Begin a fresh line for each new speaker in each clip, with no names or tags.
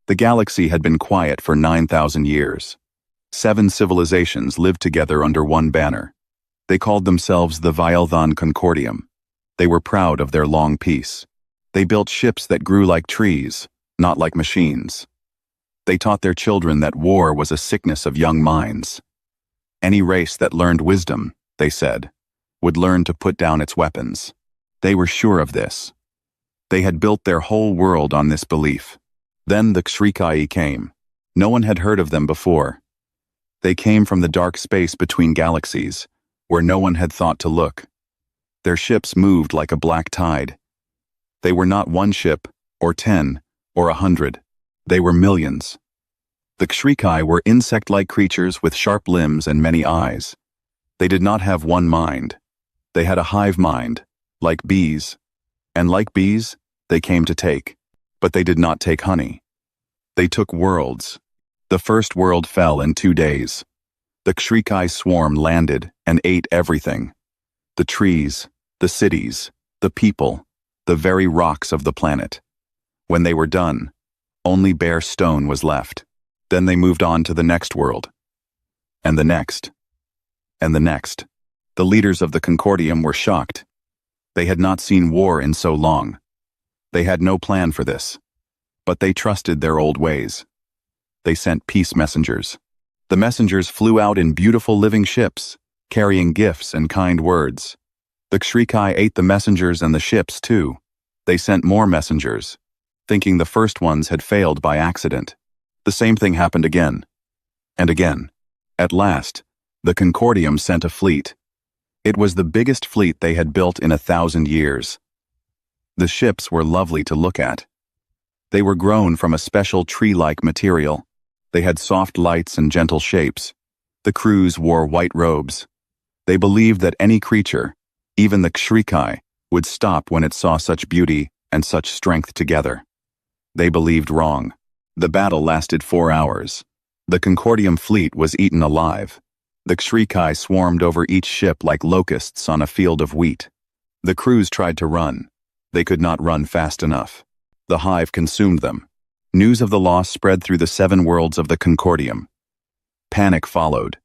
The galaxy had been quiet for 9,000 years. 7 civilizations lived together under one banner. They called themselves the Vialthan Concordium. They were proud of their long peace. They built ships that grew like trees, not like machines. They taught their children that war was a sickness of young minds. Any race that learned wisdom, they said, would learn to put down its weapons. They were sure of this. They had built their whole world on this belief. Then the HFY came. No one had heard of them before. They came from the dark space between galaxies, where no one had thought to look. Their ships moved like a black tide. They were not one ship, or 10, or 100. They were millions. The HFY were insect-like creatures with sharp limbs and many eyes. They did not have one mind. They had a hive mind, like bees. And like bees, they came to take. But they did not take honey. They took worlds. The first world fell in 2 days. The HFY swarm landed and ate everything. The trees, the cities, the people, the very rocks of the planet. When they were done, only bare stone was left. Then they moved on to the next world. And the next. And the next. The leaders of the Concordium were shocked. They had not seen war in so long. They had no plan for this. But they trusted their old ways. They sent peace messengers. The messengers flew out in beautiful living ships, carrying gifts and kind words. The HFY ate the messengers and the ships too. They sent more messengers, thinking the first ones had failed by accident. The same thing happened again. And again. At last, the Concordium sent a fleet. It was the biggest fleet they had built in 1,000 years. The ships were lovely to look at. They were grown from a special tree-like material. They had soft lights and gentle shapes. The crews wore white robes. They believed that any creature, even the HFY, would stop when it saw such beauty and such strength together. They believed wrong. The battle lasted 4 hours. The Concordium fleet was eaten alive. The HFY swarmed over each ship like locusts on a field of wheat. The crews tried to run. They could not run fast enough. The hive consumed them. News of the loss spread through the 7 worlds of the Concordium. Panic followed.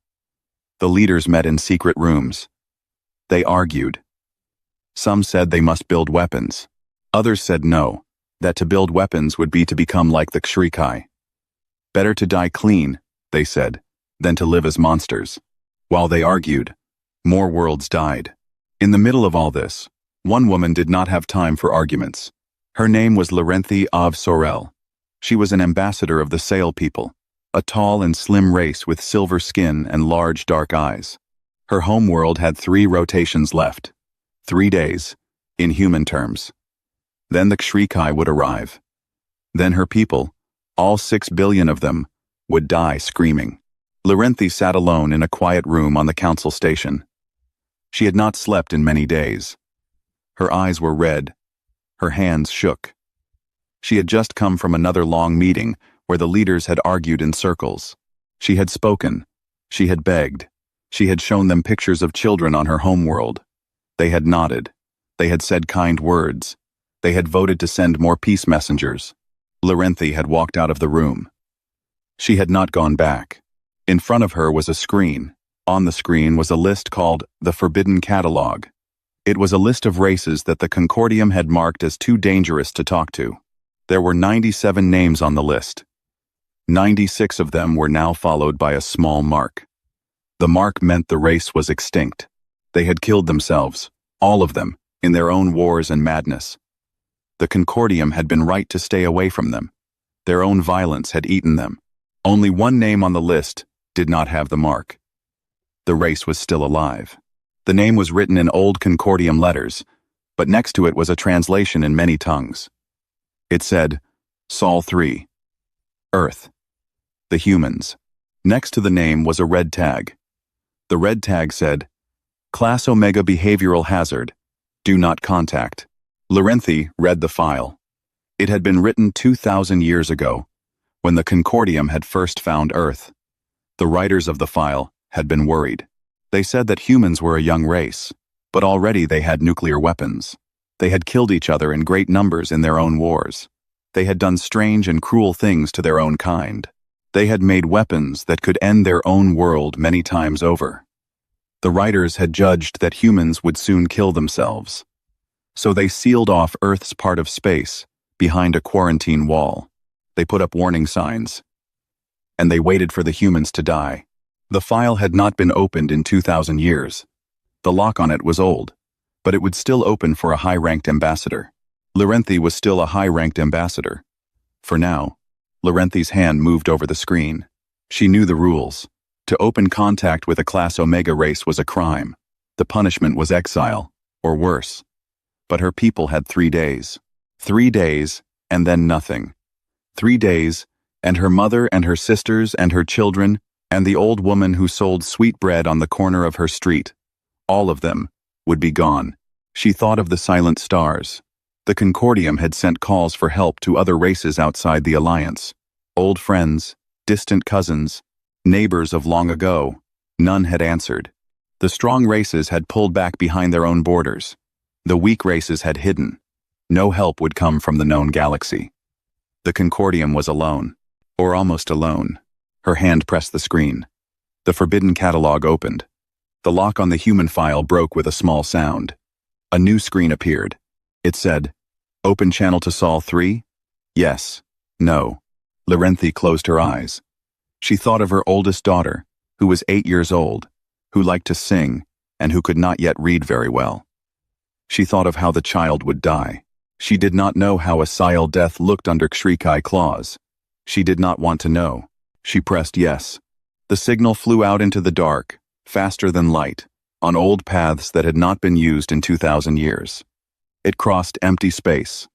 The leaders met in secret rooms. They argued. Some said they must build weapons. Others said no, that to build weapons would be to become like the HFY. Better to die clean, they said, than to live as monsters. While they argued, more worlds died. In the middle of all this, one woman did not have time for arguments. Her name was Larenthi of Sorel. She was an ambassador of the Sail people, a tall and slim race with silver skin and large dark eyes. Her homeworld had 3 rotations left. 3 days, in human terms. Then the HFY would arrive. Then her people, all 6 billion of them, would die screaming. Larenthi sat alone in a quiet room on the council station. She had not slept in many days. Her eyes were red. Her hands shook. She had just come from another long meeting where the leaders had argued in circles. She had spoken. She had begged. She had shown them pictures of children on her homeworld. They had nodded. They had said kind words. They had voted to send more peace messengers. Larenthi had walked out of the room. She had not gone back. In front of her was a screen. On the screen was a list called the Forbidden Catalog. It was a list of races that the Concordium had marked as too dangerous to talk to. There were 97 names on the list. 96 of them were now followed by a small mark. The mark meant the race was extinct. They had killed themselves, all of them, in their own wars and madness. The Concordium had been right to stay away from them. Their own violence had eaten them. Only one name on the list did not have the mark. The race was still alive. The name was written in old Concordium letters, but next to it was a translation in many tongues. It said, Sol 3. Earth. The humans. Next to the name was a red tag. The red tag said, Class Omega Behavioral Hazard. Do not contact. Larenthi read the file. It had been written 2,000 years ago, when the Concordium had first found Earth. The writers of the file had been worried. They said that humans were a young race, but already they had nuclear weapons. They had killed each other in great numbers in their own wars. They had done strange and cruel things to their own kind. They had made weapons that could end their own world many times over. The writers had judged that humans would soon kill themselves. So they sealed off Earth's part of space behind a quarantine wall. They put up warning signs. And they waited for the humans to die. The file had not been opened in 2,000 years. The lock on it was old, but it would still open for a high-ranked ambassador. Laurenti was still a high-ranked ambassador. For now, Laurenti's hand moved over the screen. She knew the rules. To open contact with a Class Omega race was a crime. The punishment was exile, or worse. But her people had 3 days. 3 days, and then nothing. 3 days, and her mother and her sisters and her children and the old woman who sold sweet bread on the corner of her street, all of them, would be gone. She thought of the silent stars. The Concordium had sent calls for help to other races outside the Alliance. Old friends, distant cousins, neighbors of long ago, none had answered. The strong races had pulled back behind their own borders. The weak races had hidden. No help would come from the known galaxy. The Concordium was alone, or almost alone. Her hand pressed the screen. The forbidden catalog opened. The lock on the human file broke with a small sound. A new screen appeared. It said, "Open channel to Sol 3? Yes. No." Laurenti closed her eyes. She thought of her oldest daughter, who was 8 years old, who liked to sing, and who could not yet read very well. She thought of how the child would die. She did not know how a Sile death looked under Xrikai claws. She did not want to know. She pressed yes. The signal flew out into the dark, faster than light, on old paths that had not been used in 2,000 years. It crossed empty space.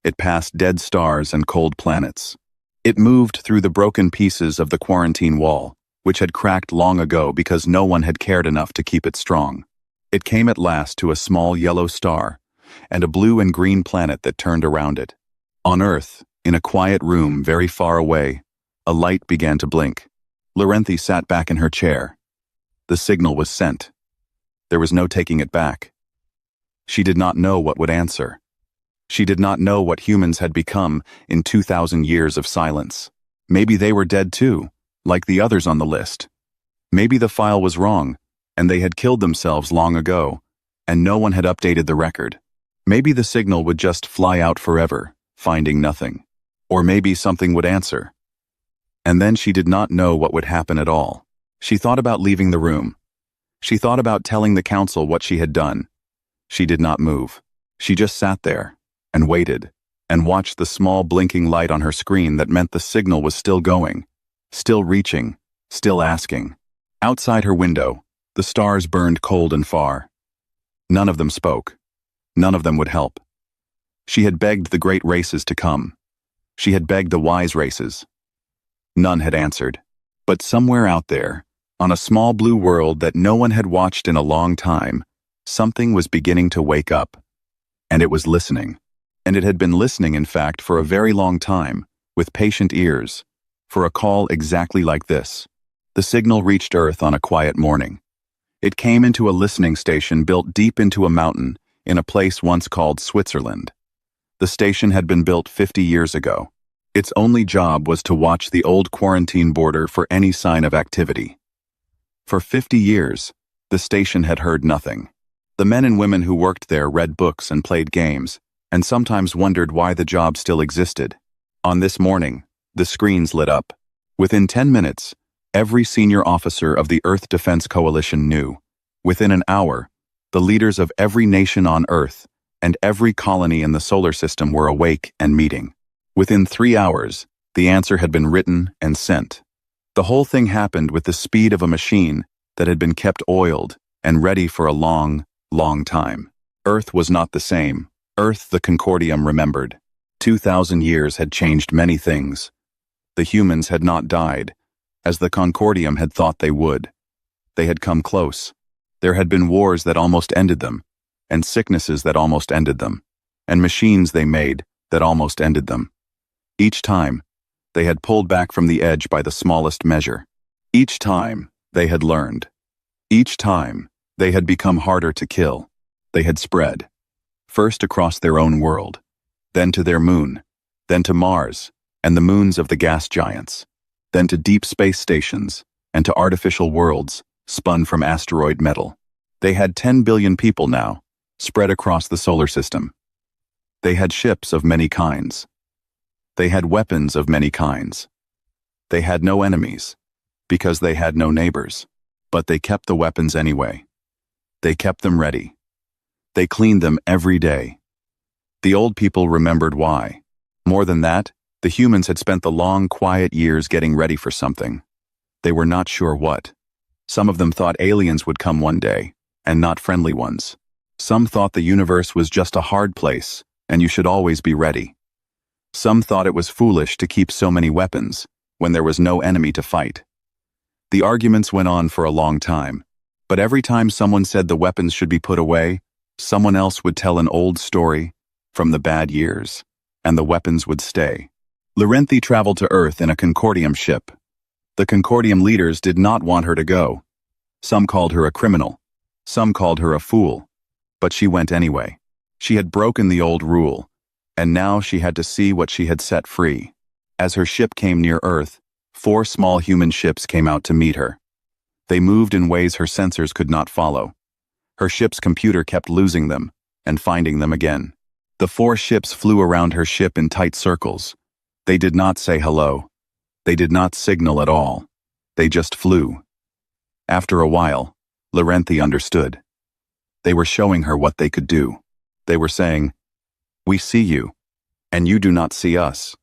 It passed dead stars and cold planets. It moved through the broken pieces of the quarantine wall, which had cracked long ago because no one had cared enough to keep it strong. It came at last to a small yellow star, and a blue and green planet that turned around it. On Earth, in a quiet room very far away, a light began to blink. Laurenti sat back in her chair. The signal was sent. There was no taking it back. She did not know what would answer. She did not know what humans had become in 2,000 years of silence. Maybe they were dead too, like the others on the list. Maybe the file was wrong, and they had killed themselves long ago, and no one had updated the record. Maybe the signal would just fly out forever, finding nothing. Or maybe something would answer. And then she did not know what would happen at all. She thought about leaving the room. She thought about telling the council what she had done. She did not move. She just sat there, and waited, and watched the small blinking light on her screen that meant the signal was still going, still reaching, still asking. Outside her window, the stars burned cold and far. None of them spoke. None of them would help. She had begged the great races to come. She had begged the wise races. None had answered. But somewhere out there, on a small blue world that no one had watched in a long time, something was beginning to wake up. And it was listening. And it had been listening, in fact, for a very long time, with patient ears, for a call exactly like this. The signal reached Earth on a quiet morning. It came into a listening station built deep into a mountain in a place once called Switzerland. The station had been built 50 years ago. Its only job was to watch the old quarantine border for any sign of activity. For 50 years, the station had heard nothing. The men and women who worked there read books and played games, and sometimes wondered why the job still existed. On this morning, the screens lit up. Within 10 minutes, every senior officer of the Earth Defense Coalition knew. Within an hour, the leaders of every nation on Earth and every colony in the solar system were awake and meeting. Within 3 hours, the answer had been written and sent. The whole thing happened with the speed of a machine that had been kept oiled and ready for a long, long time. Earth was not the same. Earth, the Concordium remembered. 2,000 years had changed many things. The humans had not died, as the Concordium had thought they would. They had come close. There had been wars that almost ended them, and sicknesses that almost ended them, and machines they made that almost ended them. Each time, they had pulled back from the edge by the smallest measure. Each time, they had learned. Each time, they had become harder to kill. They had spread. First across their own world, then to their moon, then to Mars and the moons of the gas giants, then to deep space stations and to artificial worlds spun from asteroid metal. They had 10 billion people now, spread across the solar system. They had ships of many kinds. They had weapons of many kinds. They had no enemies, because they had no neighbors. But they kept the weapons anyway. They kept them ready. They cleaned them every day. The old people remembered why. More than that, the humans had spent the long, quiet years getting ready for something. They were not sure what. Some of them thought aliens would come one day, and not friendly ones. Some thought the universe was just a hard place, and you should always be ready. Some thought it was foolish to keep so many weapons, when there was no enemy to fight. The arguments went on for a long time, but every time someone said the weapons should be put away, someone else would tell an old story from the bad years, and the weapons would stay. Larenthi traveled to Earth in a Concordium ship. The Concordium leaders did not want her to go. Some called her a criminal. Some called her a fool. But she went anyway. She had broken the old rule, and now she had to see what she had set free. As her ship came near Earth, 4 small human ships came out to meet her. They moved in ways her sensors could not follow. Her ship's computer kept losing them and finding them again. The 4 ships flew around her ship in tight circles. They did not say hello. They did not signal at all. They just flew. After a while, Larenthi understood. They were showing her what they could do. They were saying, "We see you, and you do not see us."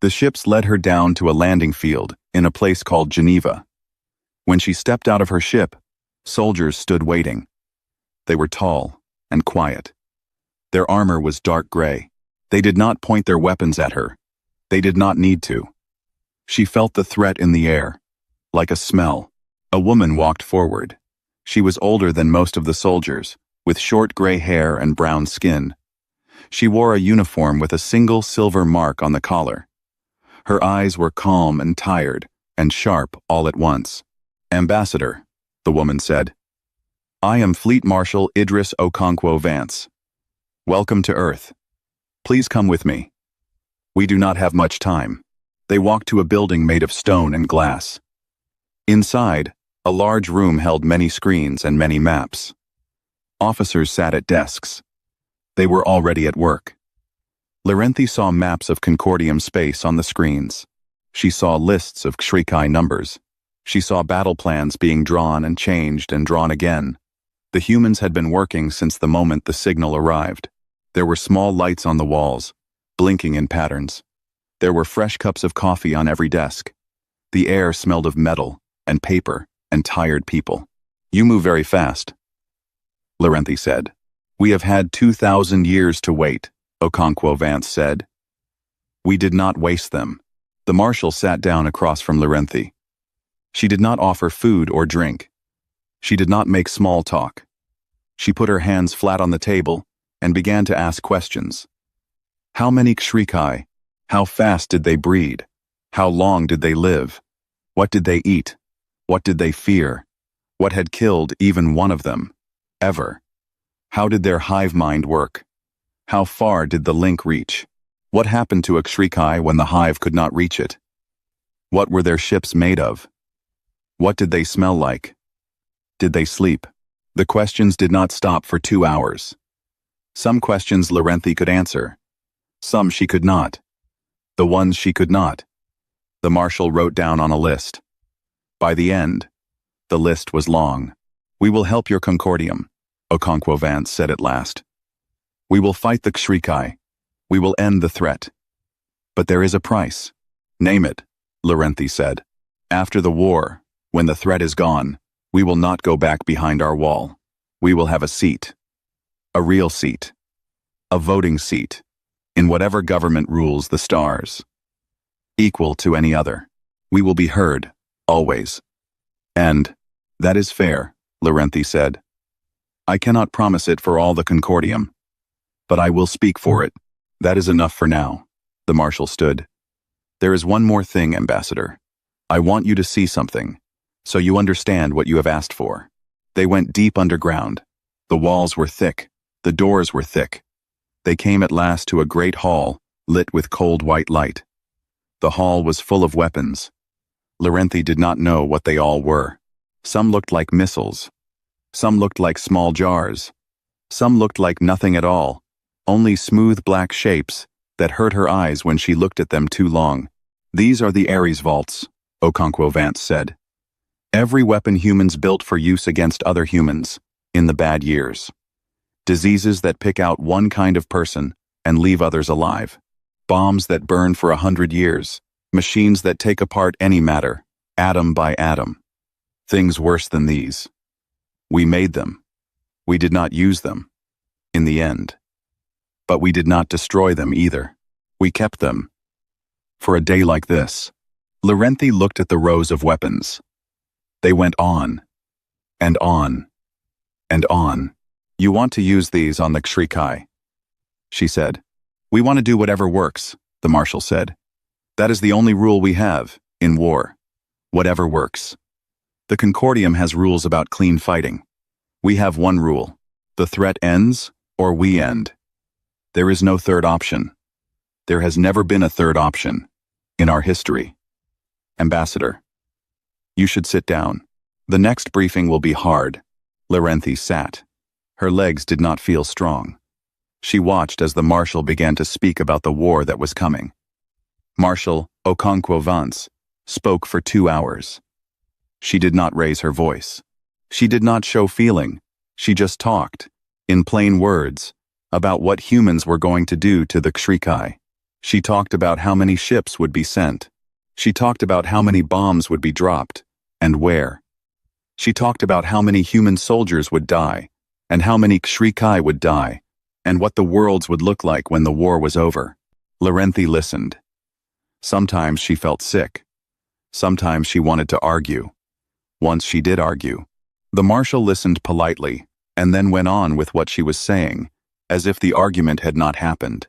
The ships led her down to a landing field in a place called Geneva. When she stepped out of her ship, soldiers stood waiting. They were tall and quiet. Their armor was dark gray. They did not point their weapons at her. They did not need to. She felt the threat in the air, like a smell. A woman walked forward. She was older than most of the soldiers, with short gray hair and brown skin. She wore a uniform with a single silver mark on the collar. Her eyes were calm and tired, and sharp all at once. "Ambassador," the woman said. "I am Fleet Marshal Idris Okonkwo Vance. Welcome to Earth. Please come with me. We do not have much time." They walked to a building made of stone and glass. Inside, a large room held many screens and many maps. Officers sat at desks. They were already at work. Larenthi saw maps of Concordium space on the screens. She saw lists of HFY numbers. She saw battle plans being drawn and changed and drawn again. The humans had been working since the moment the signal arrived. There were small lights on the walls, blinking in patterns. There were fresh cups of coffee on every desk. The air smelled of metal and paper and tired people. "You move very fast," Larenthi said. "We have had 2,000 years to wait," Okonkwo Vance said. "We did not waste them." The marshal sat down across from Larenthi. She did not offer food or drink. She did not make small talk. She put her hands flat on the table and began to ask questions. How many HFY? How fast did they breed? How long did they live? What did they eat? What did they fear? What had killed even one of them? Ever? How did their hive mind work? How far did the link reach? What happened to a HFY when the hive could not reach it? What were their ships made of? What did they smell like? Did they sleep? The questions did not stop for 2 hours. Some questions Larenthi could answer. Some she could not. The ones she could not, the marshal wrote down on a list. By the end, the list was long. "We will help your Concordium," Okonkwo Vance said at last. "We will fight the HFY. We will end the threat. But there is a price." "Name it," Larenthi said. "After the war, when the threat is gone, we will not go back behind our wall. We will have a seat. A real seat. A voting seat. In whatever government rules the stars. Equal to any other. We will be heard, always." "And that is fair," Larenthi said. "I cannot promise it for all the Concordium, but I will speak for it. That is enough for now." The marshal stood. "There is one more thing, Ambassador. I want you to see something, so you understand what you have asked for." They went deep underground. The walls were thick. The doors were thick. They came at last to a great hall, lit with cold white light. The hall was full of weapons. Larenthi did not know what they all were. Some looked like missiles. Some looked like small jars. Some looked like nothing at all, only smooth black shapes that hurt her eyes when she looked at them too long. "These are the Ares vaults," Okonkwo Vance said. "Every weapon humans built for use against other humans, in the bad years. Diseases that pick out one kind of person and leave others alive. Bombs that burn for 100 years. Machines that take apart any matter, atom by atom. Things worse than these. We made them. We did not use them, in the end. But we did not destroy them either. We kept them. For a day like this." Larenthi looked at the rows of weapons. They went on, and on, and on. "You want to use these on the Xrikai," she said. "We want to do whatever works," the marshal said. "That is the only rule we have, in war. Whatever works. The Concordium has rules about clean fighting. We have one rule. The threat ends, or we end. There is no third option. There has never been a third option, in our history. Ambassador, you should sit down. The next briefing will be hard." Larenthi sat. Her legs did not feel strong. She watched as the marshal began to speak about the war that was coming. Marshal Okonkwo Vance spoke for 2 hours. She did not raise her voice. She did not show feeling. She just talked, in plain words, about what humans were going to do to the Xrikai. She talked about how many ships would be sent. She talked about how many bombs would be dropped, and where. She talked about how many human soldiers would die, and how many Xrikai would die, and what the worlds would look like when the war was over. Larenthi listened. Sometimes she felt sick. Sometimes she wanted to argue. Once she did argue. The marshal listened politely, and then went on with what she was saying, as if the argument had not happened.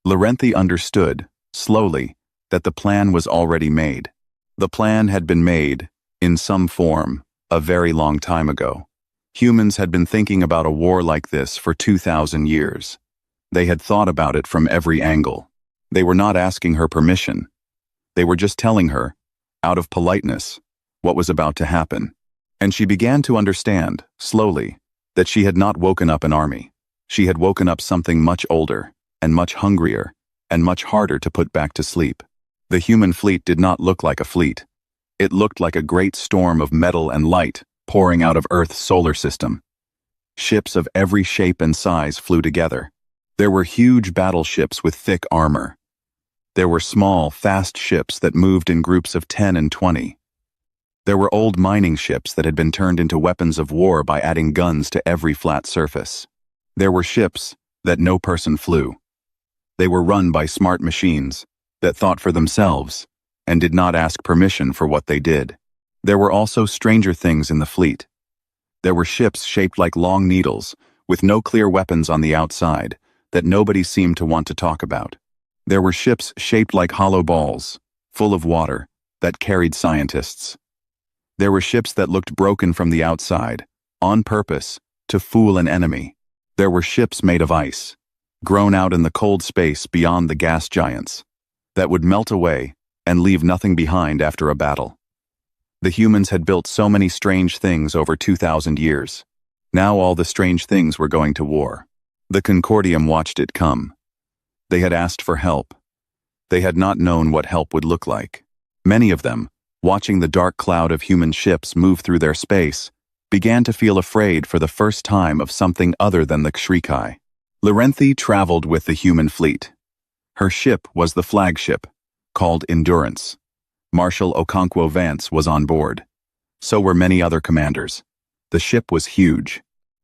Larenthi understood, slowly, that the plan was already made. The plan had been made, in some form, a very long time ago. Humans had been thinking about a war like this for 2,000 years. They had thought about it from every angle. They were not asking her permission. They were just telling her, out of politeness, what was about to happen. And she began to understand, slowly, that she had not woken up an army. She had woken up something much older, and much hungrier, and much harder to put back to sleep. The human fleet did not look like a fleet. It looked like a great storm of metal and light pouring out of Earth's solar system. Ships of every shape and size flew together. There were huge battleships with thick armor. There were small, fast ships that moved in groups of 10 and 20. There were old mining ships that had been turned into weapons of war by adding guns to every flat surface. There were ships that no person flew. They were run by smart machines that thought for themselves and did not ask permission for what they did. There were also stranger things in the fleet. There were ships shaped like long needles, with no clear weapons on the outside, that nobody seemed to want to talk about. There were ships shaped like hollow balls, full of water, that carried scientists. There were ships that looked broken from the outside, on purpose, to fool an enemy. There were ships made of ice, grown out in the cold space beyond the gas giants, that would melt away and leave nothing behind after a battle. The humans had built so many strange things over 2,000 years. Now all the strange things were going to war. The Concordium watched it come. They had asked for help. They had not known what help would look like. Many of them, watching the dark cloud of human ships move through their space, began to feel afraid for the first time of something other than the Xrikai. Larenthi traveled with the human fleet. Her ship was the flagship, called Endurance. Marshal Okonkwo Vance was on board. So were many other commanders. The ship was huge.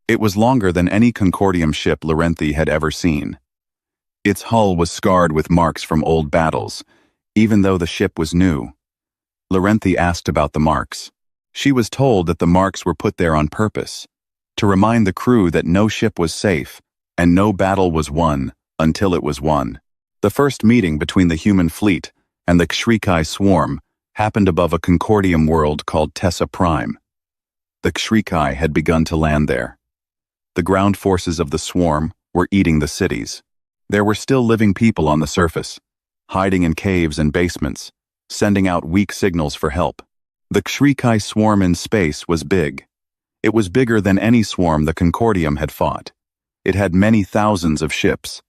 It was longer than any Concordium ship Larenthi had ever seen. Its hull was scarred with marks from old battles, even though the ship was new. Larenthi asked about the marks. She was told that the marks were put there on purpose, to remind the crew that no ship was safe and no battle was won until it was won. The first meeting between the human fleet and the Xrikai swarm happened above a Concordium world called Tessa Prime. The Xrikai had begun to land there. The ground forces of the swarm were eating the cities. There were still living people on the surface, hiding in caves and basements, sending out weak signals for help. The HFY swarm in space was big. It was bigger than any swarm the Concordium had fought. It had many thousands of ships.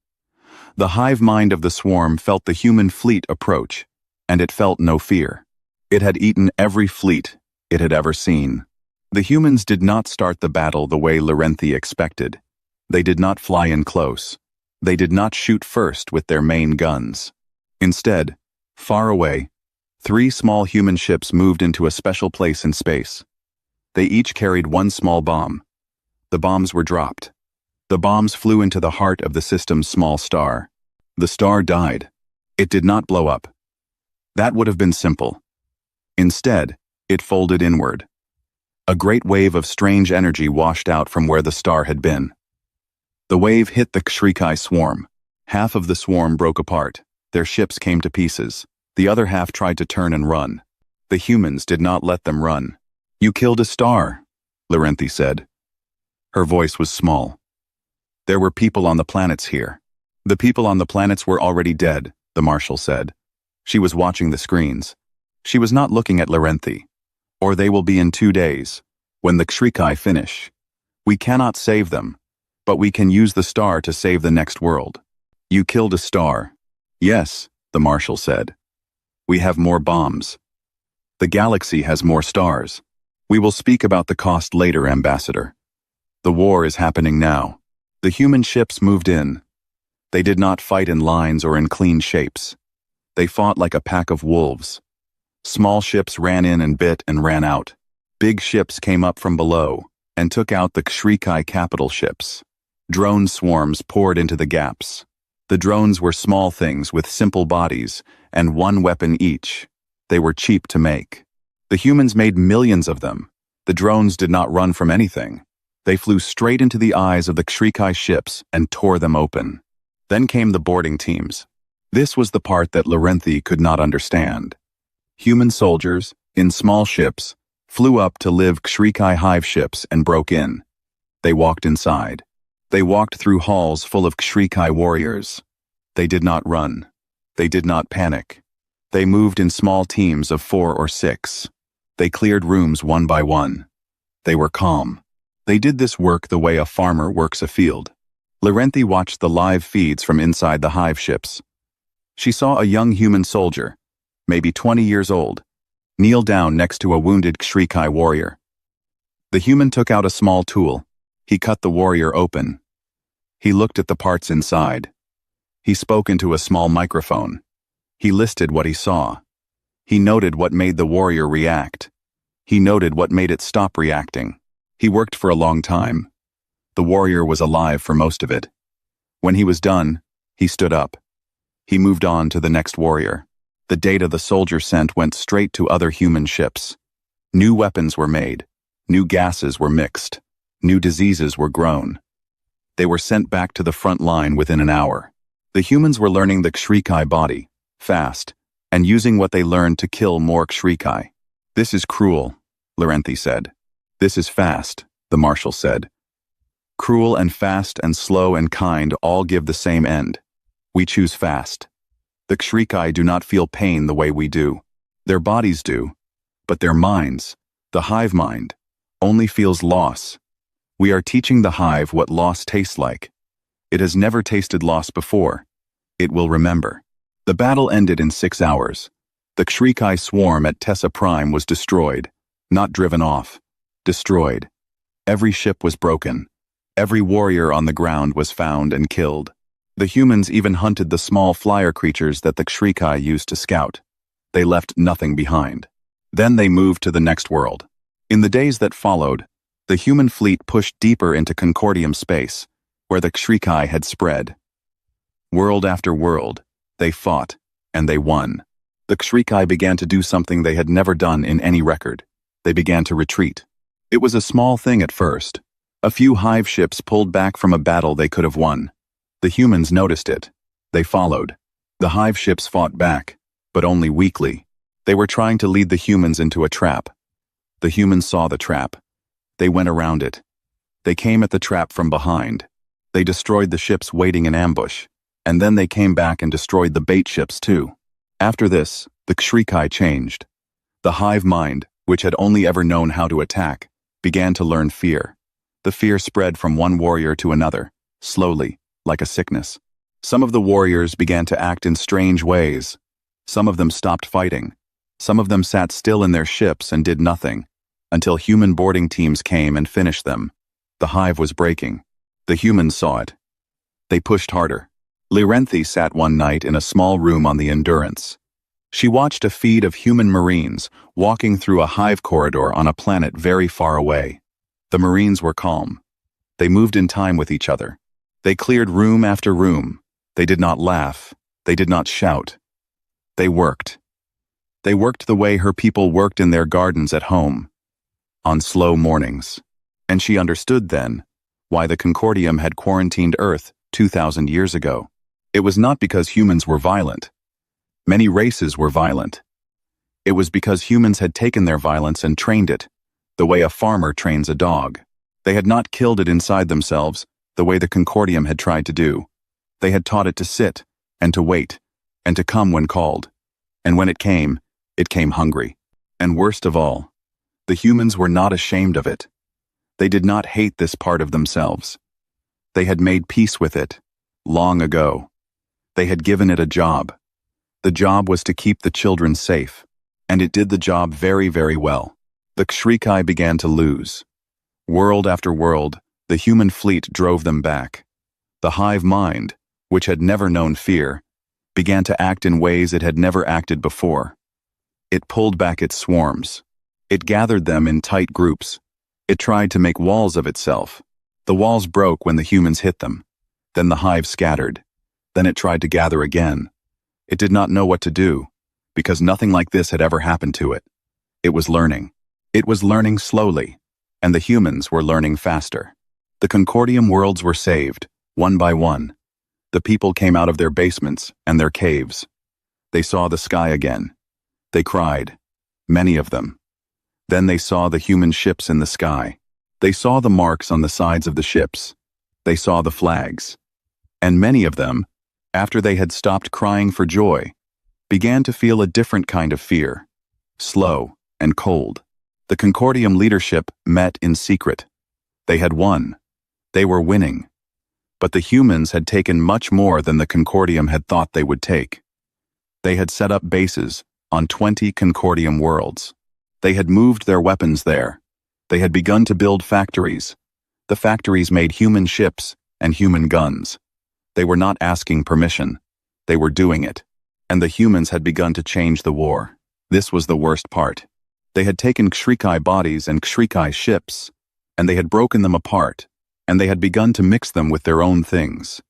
The hive mind of the swarm felt the human fleet approach, and it felt no fear. It had eaten every fleet it had ever seen. The humans did not start the battle the way Larenthi expected. They did not fly in close. They did not shoot first with their main guns. Instead, far away, 3 small human ships moved into a special place in space. They each carried one small bomb. The bombs were dropped. The bombs flew into the heart of the system's small star. The star died. It did not blow up. That would have been simple. Instead, it folded inward. A great wave of strange energy washed out from where the star had been. The wave hit the HFY swarm. Half of the swarm broke apart. Their ships came to pieces. The other half tried to turn and run. The humans did not let them run. "You killed a star," Larenthi said. Her voice was small. "There were people on the planets here." "The people on the planets were already dead," the marshal said. She was watching the screens. She was not looking at Larenthi. "Or they will be in 2 days, when the HFY finish. We cannot save them, but we can use the star to save the next world." "You killed a star." "Yes," the marshal said. "We have more bombs. The galaxy has more stars. We will speak about the cost later, Ambassador. The war is happening now." The human ships moved in. They did not fight in lines or in clean shapes. They fought like a pack of wolves. Small ships ran in and bit and ran out. Big ships came up from below and took out the HFY capital ships. Drone swarms poured into the gaps. The drones were small things with simple bodies and one weapon each. They were cheap to make. The humans made millions of them. The drones did not run from anything. They flew straight into the eyes of the HFY ships and tore them open. Then came the boarding teams. This was the part that Larenthi could not understand. Human soldiers, in small ships, flew up to live HFY hive ships and broke in. They walked inside. They walked through halls full of HFY warriors. They did not run. They did not panic. They moved in small teams of 4 or 6. They cleared rooms one by one. They were calm. They did this work the way a farmer works a field. Larenthi watched the live feeds from inside the hive ships. She saw a young human soldier, maybe 20 years old, kneel down next to a wounded HFY warrior. The human took out a small tool. He cut the warrior open. He looked at the parts inside. He spoke into a small microphone. He listed what he saw. He noted what made the warrior react. He noted what made it stop reacting. He worked for a long time. The warrior was alive for most of it. When he was done, he stood up. He moved on to the next warrior. The data the soldier sent went straight to other human ships. New weapons were made. New gases were mixed. New diseases were grown. They were sent back to the front line within an hour. The humans were learning the HFY body, fast, and using what they learned to kill more HFY. "This is cruel," Larenthi said. "This is fast," the marshal said. "Cruel and fast and slow and kind all give the same end. We choose fast. The HFY do not feel pain the way we do. Their bodies do, but their minds, the hive mind, only feels loss. We are teaching the hive what loss tastes like. It has never tasted loss before. It will remember." The battle ended in 6 hours. The HFY swarm at Tessa Prime was destroyed, not driven off. Destroyed. Every ship was broken. Every warrior on the ground was found and killed. The humans even hunted the small flyer creatures that the HFY used to scout. They left nothing behind. Then they moved to the next world. In the days that followed, the human fleet pushed deeper into Concordium space, where the HFY had spread. World after world, they fought, and they won. The HFY began to do something they had never done in any record. They began to retreat. It was a small thing at first. A few hive ships pulled back from a battle they could have won. The humans noticed it. They followed. The hive ships fought back, but only weakly. They were trying to lead the humans into a trap. The humans saw the trap. They went around it. They came at the trap from behind. They destroyed the ships waiting in ambush, And then they came back and destroyed the bait ships too. After this, the HFY changed. The hive mind, which had only ever known how to attack, began to learn fear. The fear spread from one warrior to another, slowly, like a sickness. Some of the warriors began to act in strange ways. Some of them stopped fighting. Some of them sat still in their ships and did nothing, until human boarding teams came and finished them. The hive was breaking. The humans saw it. They pushed harder. Lirenthi sat one night in a small room on the Endurance. She watched a feed of human marines walking through a hive corridor on a planet very far away. The marines were calm. They moved in time with each other. They cleared room after room. They did not laugh. They did not shout. They worked. They worked the way her people worked in their gardens at home, on slow mornings. And she understood then why the Concordium had quarantined Earth 2,000 years ago. It was not because humans were violent. Many races were violent. It was because humans had taken their violence and trained it, the way a farmer trains a dog. They had not killed it inside themselves, the way the Concordium had tried to do. They had taught it to sit, and to wait, and to come when called. And when it came hungry. And worst of all, the humans were not ashamed of it. They did not hate this part of themselves. They had made peace with it, long ago. They had given it a job. The job was to keep the children safe, and it did the job very, very well. The HFY began to lose. World after world, the human fleet drove them back. The hive mind, which had never known fear, began to act in ways it had never acted before. It pulled back its swarms. It gathered them in tight groups. It tried to make walls of itself. The walls broke when the humans hit them. Then the hive scattered. Then it tried to gather again. It did not know what to do, because nothing like this had ever happened to it. It was learning. It was learning slowly, and the humans were learning faster. The Concordium worlds were saved, one by one. The people came out of their basements and their caves. They saw the sky again. They cried, many of them. Then they saw the human ships in the sky. They saw the marks on the sides of the ships. They saw the flags. And many of them, after they had stopped crying for joy, began to feel a different kind of fear, slow and cold. The Concordium leadership met in secret. They had won. They were winning. But the humans had taken much more than the Concordium had thought they would take. They had set up bases on 20 Concordium worlds. They had moved their weapons there. They had begun to build factories. The factories made human ships and human guns. They were not asking permission. They were doing it. And the humans had begun to change the war. This was the worst part. They had taken HFY bodies and HFY ships, and they had broken them apart, and they had begun to mix them with their own things.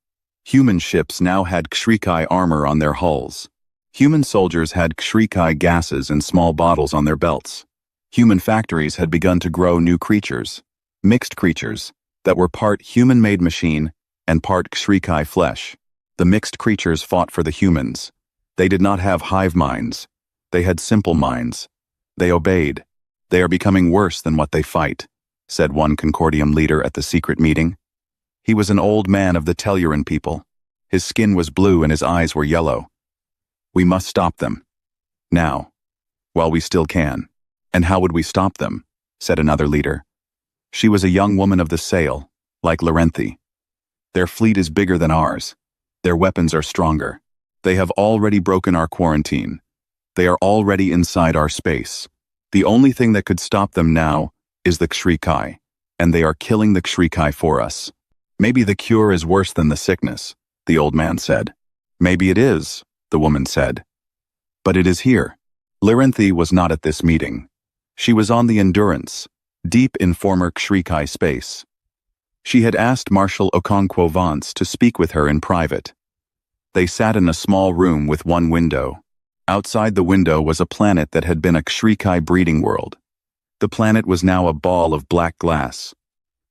Human ships now had HFY armor on their hulls. Human soldiers had HFY gases in small bottles on their belts. Human factories had begun to grow new creatures, mixed creatures, that were part human-made machine and part HFY flesh. The mixed creatures fought for the humans. They did not have hive minds. They had simple minds. They obeyed. They are becoming worse than what they fight, said one Concordium leader at the secret meeting. He was an old man of the Telluran people. His skin was blue and his eyes were yellow. We must stop them. Now. While we still can. And how would we stop them? Said another leader. She was a young woman of the sail, like Lirenthi. Their fleet is bigger than ours. Their weapons are stronger. They have already broken our quarantine. They are already inside our space. The only thing that could stop them now is the HFY, and they are killing the HFY for us. Maybe the cure is worse than the sickness, the old man said. Maybe it is, the woman said. But it is here. Lirenthi was not at this meeting. She was on the Endurance, deep in former HFY space. She had asked Marshal Okonkwo Vance to speak with her in private. They sat in a small room with one window. Outside the window was a planet that had been a HFY breeding world. The planet was now a ball of black glass.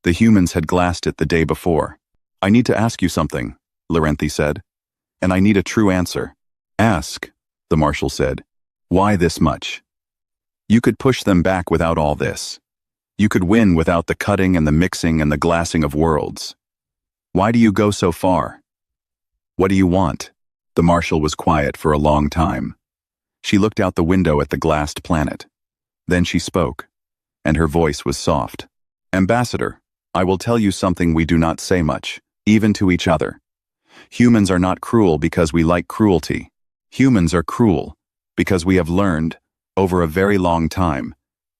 The humans had glassed it the day before. I need to ask you something, Lirenthi said. And I need a true answer. Ask, the marshal said. Why this much? You could push them back without all this. You could win without the cutting and the mixing and the glassing of worlds. Why do you go so far? What do you want? The marshal was quiet for a long time. She looked out the window at the glassed planet. Then she spoke, and her voice was soft. Ambassador, I will tell you something we do not say much, even to each other. Humans are not cruel because we like cruelty. Humans are cruel because we have learned, over a very long time,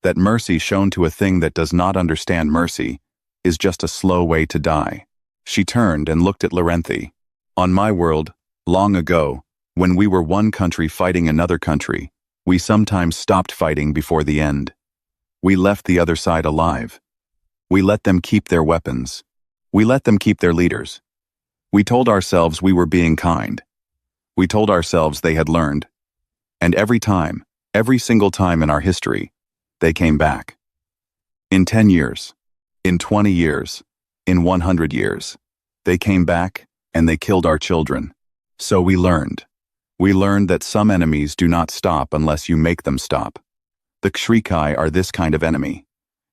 that mercy shown to a thing that does not understand mercy is just a slow way to die. She turned and looked at Larenthi. On my world, long ago, when we were one country fighting another country, we sometimes stopped fighting before the end. We left the other side alive. We let them keep their weapons. We let them keep their leaders. We told ourselves we were being kind. We told ourselves they had learned. And every time, every single time in our history, they came back. In 10 years, in 20 years, in 100 years, they came back and they killed our children. So we learned. We learned that some enemies do not stop unless you make them stop. The HFY are this kind of enemy.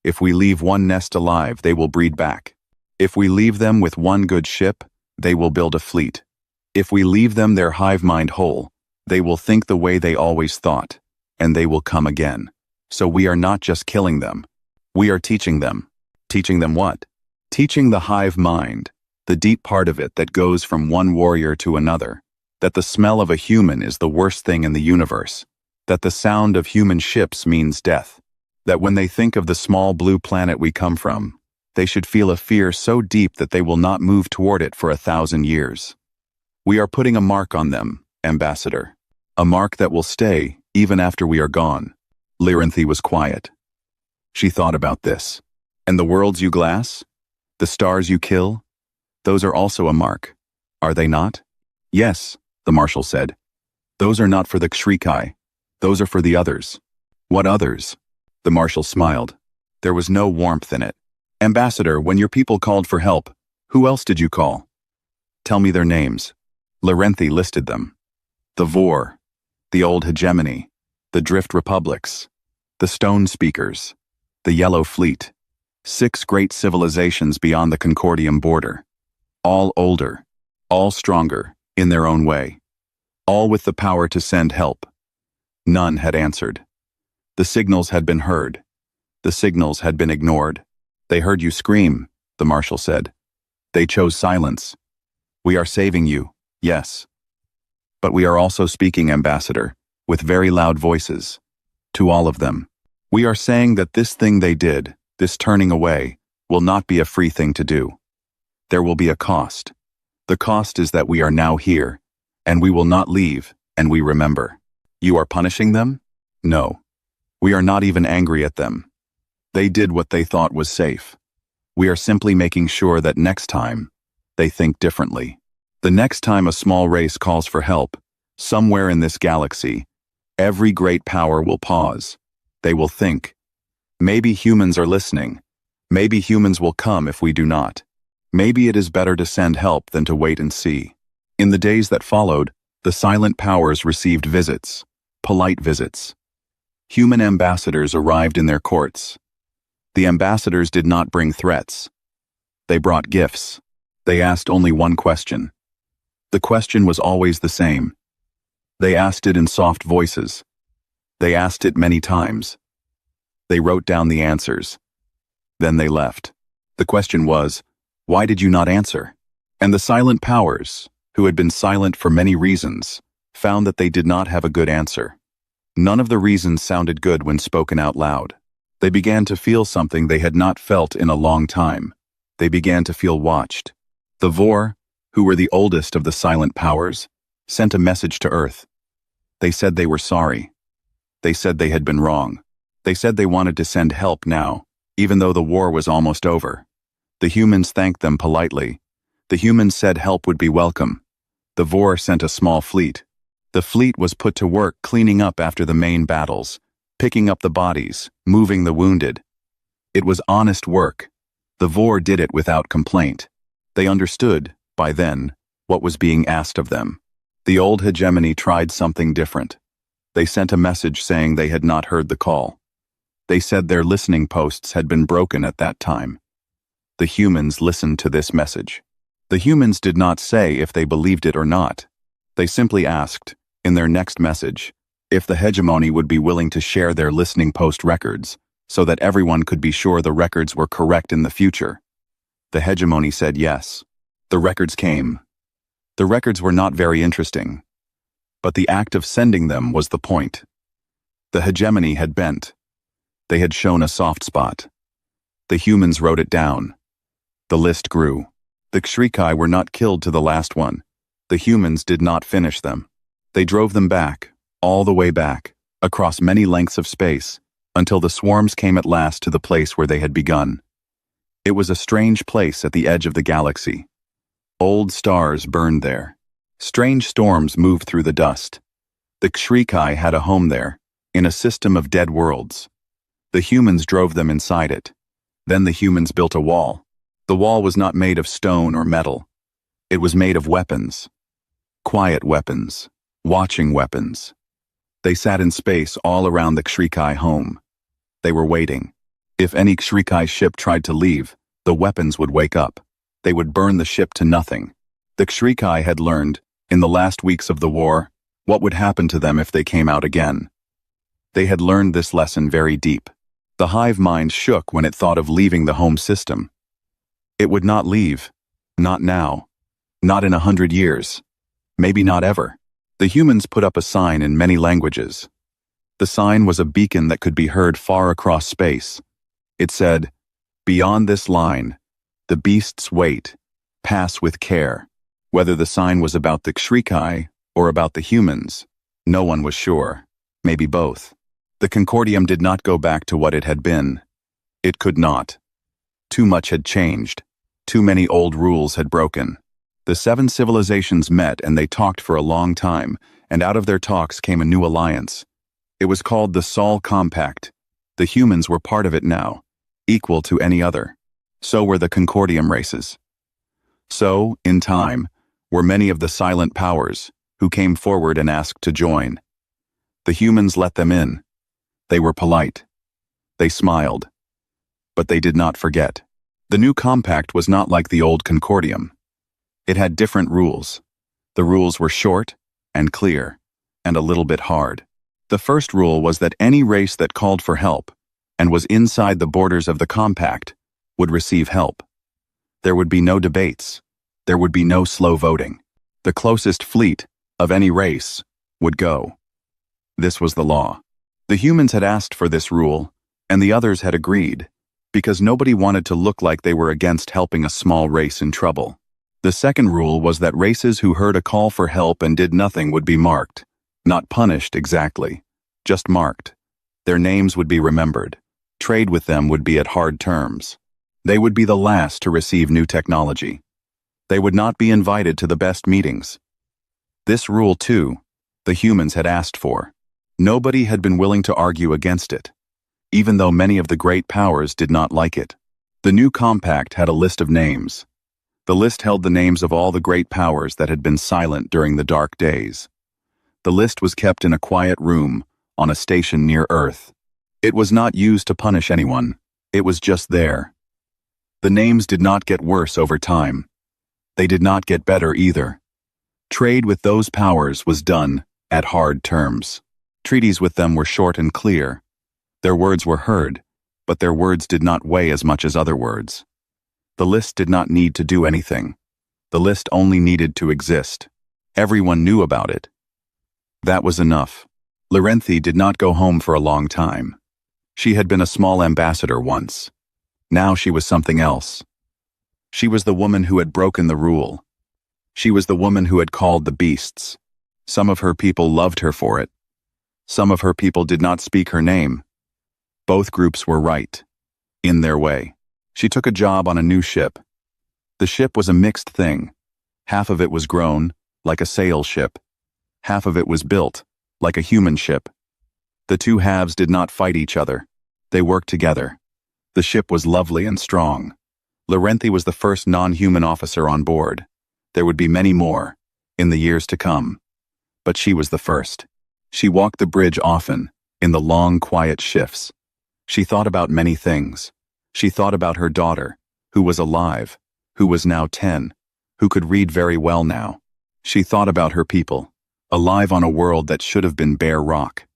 If we leave one nest alive, they will breed back. If we leave them with one good ship, they will build a fleet. If we leave them their hive mind whole, they will think the way they always thought, and they will come again. So we are not just killing them. We are teaching them. Teaching them what? Teaching the hive mind, the deep part of it that goes from one warrior to another, that the smell of a human is the worst thing in the universe, that the sound of human ships means death, that when they think of the small blue planet we come from, they should feel a fear so deep that they will not move toward it for 1,000 years. We are putting a mark on them, Ambassador. A mark that will stay even after we are gone. Larenthi was quiet. She thought about this. And the worlds you glass? The stars you kill? Those are also a mark, are they not? Yes, the marshal said. Those are not for the HFY. Those are for the others. What others? The marshal smiled. There was no warmth in it. Ambassador, when your people called for help, who else did you call? Tell me their names. Larenthi listed them. The Vor, the Old Hegemony, the Drift Republics, the Stone Speakers, the Yellow Fleet, 6 great civilizations beyond the Concordium border. All older, all stronger, in their own way. All with the power to send help. None had answered. The signals had been heard. The signals had been ignored. They heard you scream, the marshal said. They chose silence. We are saving you, yes. But we are also speaking, Ambassador, with very loud voices. To all of them. We are saying that this thing they did, this turning away, will not be a free thing to do. There will be a cost. The cost is that we are now here, and we will not leave, and we remember. You are punishing them? No. We are not even angry at them. They did what they thought was safe. We are simply making sure that next time, they think differently. The next time a small race calls for help, somewhere in this galaxy, every great power will pause. They will think. Maybe humans are listening. Maybe humans will come if we do not. Maybe it is better to send help than to wait and see. In the days that followed, the silent powers received visits, polite visits. Human ambassadors arrived in their courts. The ambassadors did not bring threats. They brought gifts. They asked only one question. The question was always the same. They asked it in soft voices. They asked it many times. They wrote down the answers. Then they left. The question was, why did you not answer? And the silent powers, who had been silent for many reasons, found that they did not have a good answer. None of the reasons sounded good when spoken out loud. They began to feel something they had not felt in a long time. They began to feel watched. The Vor, who were the oldest of the silent powers, sent a message to Earth. They said they were sorry. They said they had been wrong. They said they wanted to send help now, even though the war was almost over. The humans thanked them politely. The humans said help would be welcome. The Vor sent a small fleet. The fleet was put to work cleaning up after the main battles, picking up the bodies, moving the wounded. It was honest work. The Vor did it without complaint. They understood, by then, what was being asked of them. The old hegemony tried something different. They sent a message saying they had not heard the call. They said their listening posts had been broken at that time. The humans listened to this message. The humans did not say if they believed it or not. They simply asked, in their next message, if the hegemony would be willing to share their listening post records, so that everyone could be sure the records were correct in the future. The hegemony said yes. The records came. The records were not very interesting, but the act of sending them was the point. The hegemony had bent. They had shown a soft spot. The humans wrote it down. The list grew. The HFY were not killed to the last one. The humans did not finish them. They drove them back, all the way back, across many lengths of space, until the swarms came at last to the place where they had begun. It was a strange place at the edge of the galaxy. Old stars burned there. Strange storms moved through the dust. The HFY had a home there, in a system of dead worlds. The humans drove them inside it. Then the humans built a wall. The wall was not made of stone or metal. It was made of weapons. Quiet weapons. Watching weapons. They sat in space all around the HFY home. They were waiting. If any HFY ship tried to leave, the weapons would wake up. They would burn the ship to nothing. The HFY had learned, in the last weeks of the war, what would happen to them if they came out again. They had learned this lesson very deep. The hive mind shook when it thought of leaving the home system. It would not leave. Not now. Not in 100 years. Maybe not ever. The humans put up a sign in many languages. The sign was a beacon that could be heard far across space. It said, "Beyond this line, the beasts wait. Pass with care." Whether the sign was about the HFY or about the humans, no one was sure. Maybe both. The Concordium did not go back to what it had been. It could not. Too much had changed. Too many old rules had broken. The 7 civilizations met and they talked for a long time, and out of their talks came a new alliance. It was called the Sol Compact. The humans were part of it now, equal to any other. So were the Concordium races. So, in time, were many of the silent powers, who came forward and asked to join. The humans let them in. They were polite. They smiled. But they did not forget. The new compact was not like the old Concordium. It had different rules. The rules were short and clear, and a little bit hard. The first rule was that any race that called for help, and was inside the borders of the compact, would receive help. There would be no debates. There would be no slow voting. The closest fleet, of any race, would go. This was the law. The humans had asked for this rule, and the others had agreed, because nobody wanted to look like they were against helping a small race in trouble. The second rule was that races who heard a call for help and did nothing would be marked. Not punished exactly, just marked. Their names would be remembered. Trade with them would be at hard terms. They would be the last to receive new technology. They would not be invited to the best meetings. This rule, too, the humans had asked for. Nobody had been willing to argue against it, even though many of the great powers did not like it. The new compact had a list of names. The list held the names of all the great powers that had been silent during the dark days. The list was kept in a quiet room, on a station near Earth. It was not used to punish anyone. It was just there. The names did not get worse over time. They did not get better either. Trade with those powers was done at hard terms. Treaties with them were short and clear. Their words were heard, but their words did not weigh as much as other words. The list did not need to do anything. The list only needed to exist. Everyone knew about it. That was enough. Larenthi did not go home for a long time. She had been a small ambassador once. Now she was something else. She was the woman who had broken the rule. She was the woman who had called the beasts. Some of her people loved her for it. Some of her people did not speak her name. Both groups were right, in their way. She took a job on a new ship. The ship was a mixed thing. Half of it was grown, like a sail ship. Half of it was built, like a human ship. The two halves did not fight each other. They worked together. The ship was lovely and strong. Larenthi was the first non-human officer on board. There would be many more, in the years to come. But she was the first. She walked the bridge often, in the long, quiet shifts. She thought about many things. She thought about her daughter, who was alive, who was now 10, who could read very well now. She thought about her people, alive on a world that should have been bare rock.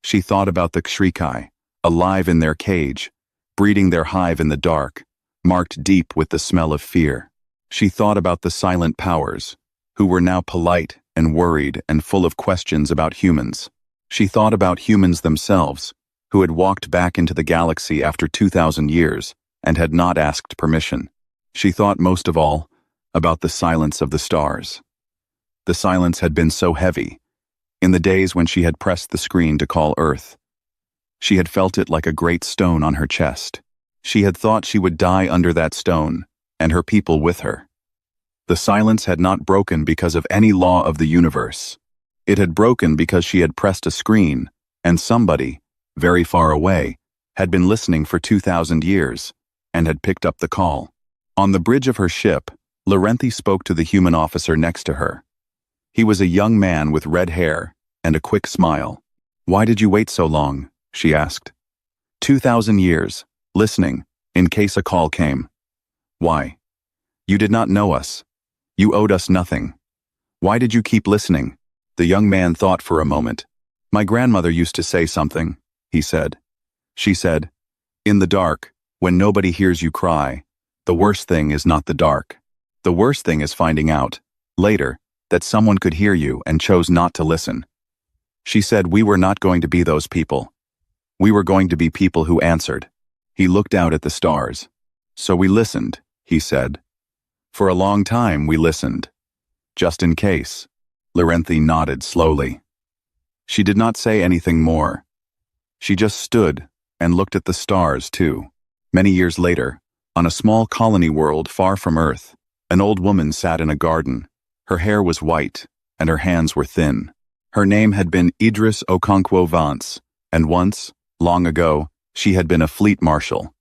She thought about the Kshrikai, alive in their cage, breeding their hive in the dark, marked deep with the smell of fear. She thought about the silent powers, who were now polite and worried and full of questions about humans. She thought about humans themselves, who had walked back into the galaxy after 2,000 years and had not asked permission. She thought most of all about the silence of the stars. The silence had been so heavy. In the days when she had pressed the screen to call Earth, she had felt it like a great stone on her chest. She had thought she would die under that stone, and her people with her. The silence had not broken because of any law of the universe. It had broken because she had pressed a screen, and somebody, very far away, had been listening for 2,000 years, and had picked up the call. On the bridge of her ship, Larenthi spoke to the human officer next to her. He was a young man with red hair and a quick smile. "Why did you wait so long?" she asked. 2,000 years, listening, in case a call came. "Why? You did not know us. You owed us nothing. Why did you keep listening?" The young man thought for a moment. "My grandmother used to say something," he said. She said, "In the dark, when nobody hears you cry, the worst thing is not the dark. The worst thing is finding out, later, that someone could hear you and chose not to listen." She said we were not going to be those people. We were going to be people who answered. He looked out at the stars. "So we listened," he said. "For a long time we listened. Just in case." Larenthi nodded slowly. She did not say anything more. She just stood and looked at the stars too. Many years later, on a small colony world far from Earth, an old woman sat in a garden. Her hair was white, and her hands were thin. Her name had been Idris Okonkwo Vance, and once, long ago, she had been a fleet marshal.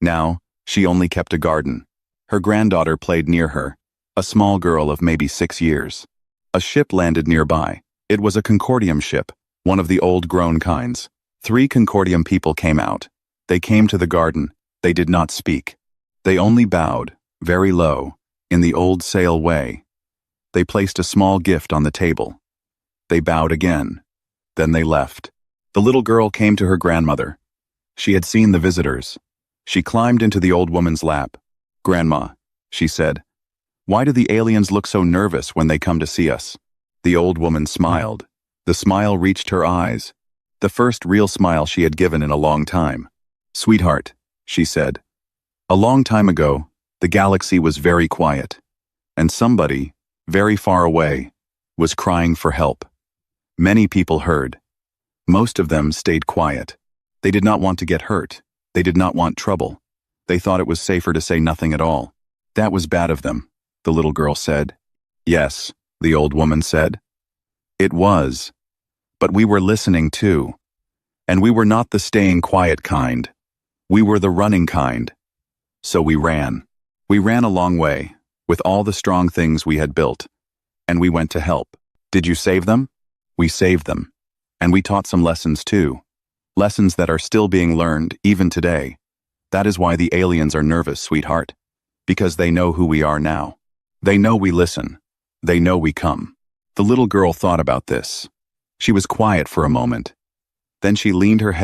Now, she only kept a garden. Her granddaughter played near her, a small girl of maybe 6 years. A ship landed nearby. It was a Concordium ship, one of the old-grown kinds. 3 Concordium people came out. They came to the garden. They did not speak. They only bowed, very low, in the old sail way. They placed a small gift on the table. They bowed again. Then they left. The little girl came to her grandmother. She had seen the visitors. She climbed into the old woman's lap. "Grandma," she said, "why do the aliens look so nervous when they come to see us?" The old woman smiled. The smile reached her eyes. The first real smile she had given in a long time. "Sweetheart," she said, "a long time ago, the galaxy was very quiet, and somebody, very far away, was crying for help. Many people heard. Most of them stayed quiet. They did not want to get hurt. They did not want trouble. They thought it was safer to say nothing at all. That was bad of them," the little girl said. "Yes," the old woman said. "It was. But we were listening too. And we were not the staying quiet kind. We were the running kind. So we ran. We ran a long way, with all the strong things we had built. And we went to help. Did you save them? We saved them. And we taught some lessons too. Lessons that are still being learned, even today. That is why the aliens are nervous, sweetheart. Because they know who we are now. They know we listen. They know we come." The little girl thought about this. She was quiet for a moment. Then she leaned her head